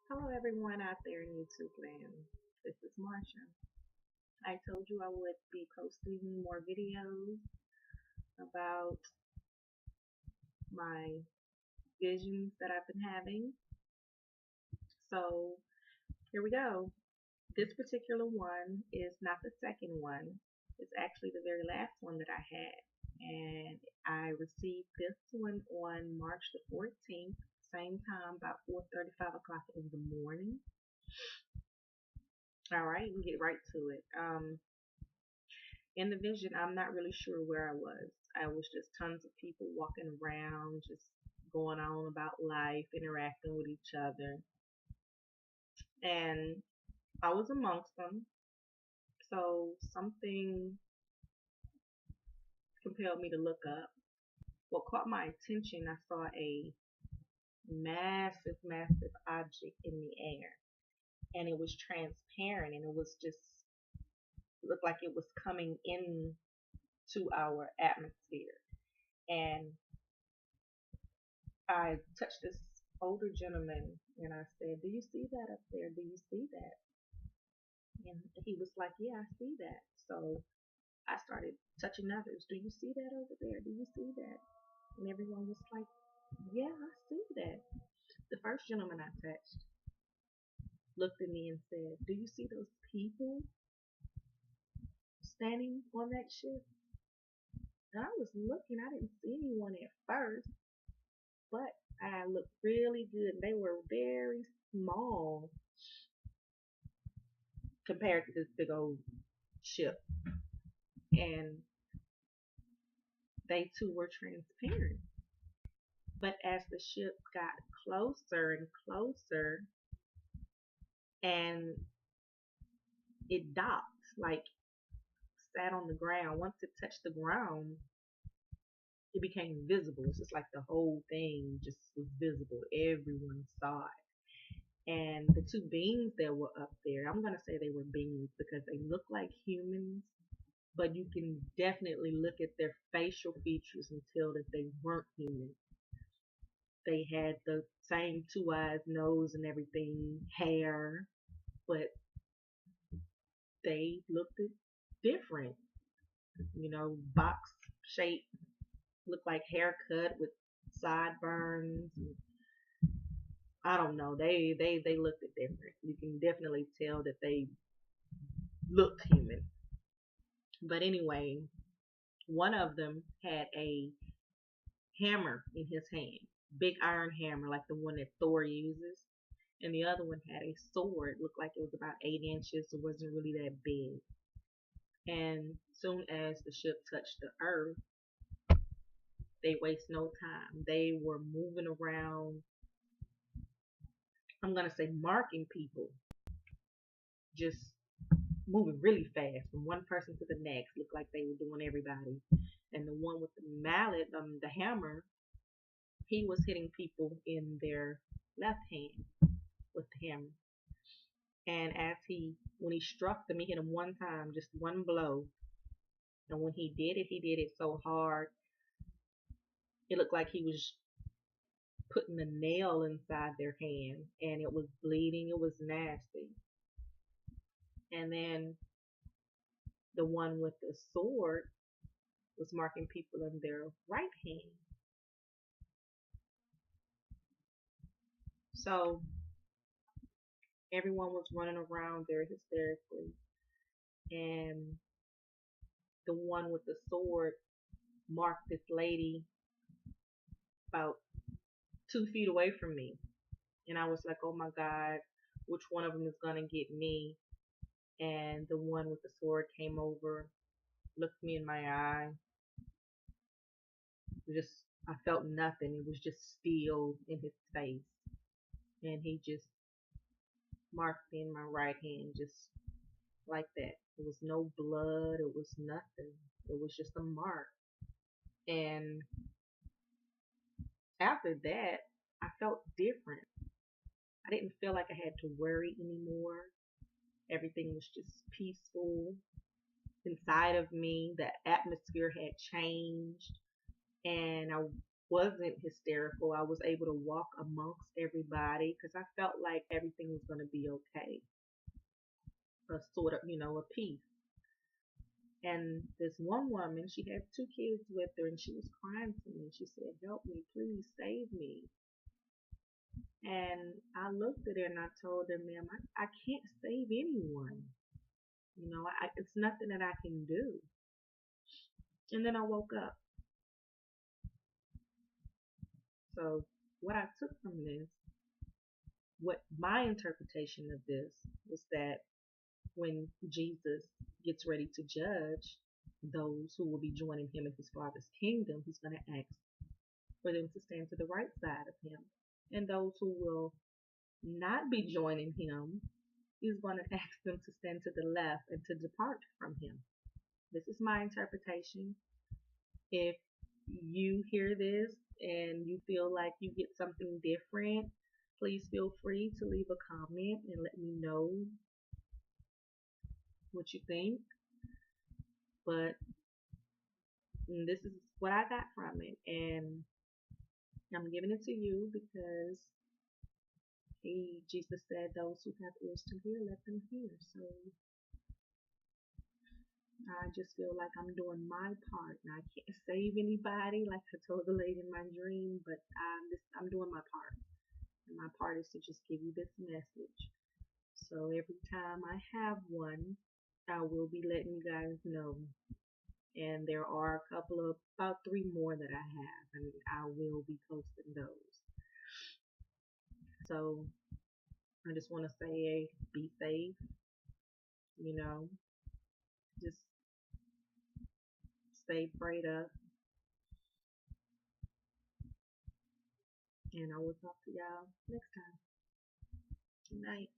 Hello, everyone out there in YouTube land. This is Marsha. I told you I would be posting more videos about my visions that I've been having. So here we go. This particular one is not the second one. It's actually the very last one that I had. And I received this one on March the 14th, same time, about 4:30, 5 o'clock in the morning. All right, we get right to it. In the vision, I'm not really sure where I was. I was just tons of people walking around, just going on about life, interacting with each other. And I was amongst them. So something compelled me to look up. What caught my attention, I saw a massive, massive object in the air. And it was transparent and it was just looked like it was coming in to our atmosphere. And I touched this older gentleman and I said, "Do you see that up there? Do you see that?" And he was like, "Yeah, I see that." So I started touching others. "Do you see that over there? Do you see that?" And everyone was like, "Yeah, I see that." The first gentleman I touched looked at me and said, "Do you see those people standing on that ship?" And I was looking, I didn't see anyone at first, but I looked really good. They were very small compared to this big old ship. And they too were transparent. But as the ship got closer and closer and it docked, like sat on the ground, once it touched the ground, it became visible. It's just like the whole thing just was visible. Everyone saw it. And the two beings that were up there, I'm going to say they were beings because they look like humans, but you can definitely look at their facial features and tell that they weren't human. They had the same two eyes, nose, and everything, hair, but they looked different. Box shape, looked like haircut with sideburns. I don't know. They looked different. You can definitely tell that they looked human. But anyway, one of them had a hammer in his hand, big iron hammer like the one that Thor uses, and the other one had a sword, looked like it was about 8 inches, so it wasn't really that big. And soon as the ship touched the earth, they waste no time. They were moving around, I'm gonna say marking people, just moving really fast from one person to the next, looked like they were doing everybody. And the one with the mallet, the hammer, he was hitting people in their left hand with the hammer. And when he struck them, he hit them one time, just one blow. And when he did it so hard, it looked like he was putting a nail inside their hand, and it was bleeding. It was nasty. And then the one with the sword was marking people in their right hand. So everyone was running around very hysterically, and the one with the sword marked this lady about 2 feet away from me. And I was like, "Oh my God, which one of them is going to get me?" And the one with the sword came over, looked me in my eye. Just, I felt nothing. It was just steel in his face. And he just marked me in my right hand, just like that. There was no blood. It was nothing. It was just a mark. And after that, I felt different. I didn't feel like I had to worry anymore. Everything was just peaceful inside of me. The atmosphere had changed, and wasn't hysterical. I was able to walk amongst everybody because I felt like everything was going to be okay, a sort of, a peace. And this one woman, she had two kids with her, and she was crying to me. She said, "Help me, please save me." And I looked at her and I told her, "Ma'am, I can't save anyone. It's nothing that I can do." And then I woke up. So what I took from this, what my interpretation of this was that when Jesus gets ready to judge those who will be joining him in his Father's kingdom, he's going to ask for them to stand to the right side of him. And those who will not be joining him, he's going to ask them to stand to the left and to depart from him. This is my interpretation. If you hear this and you feel like you get something different, please feel free to leave a comment and let me know what you think. But this is what I got from it, and I'm giving it to you because Jesus said, "Those who have ears to hear, let them hear." So I just feel like I'm doing my part. Now I can't save anybody, like I told the lady in my dream, but I'm doing my part. And my part is to just give you this message. So every time I have one, I will be letting you guys know. And there are a couple of about three more that I have, and I will be posting those. So I just want to say, be safe. You know, just stay prayed up, and I will talk to y'all next time. Good night.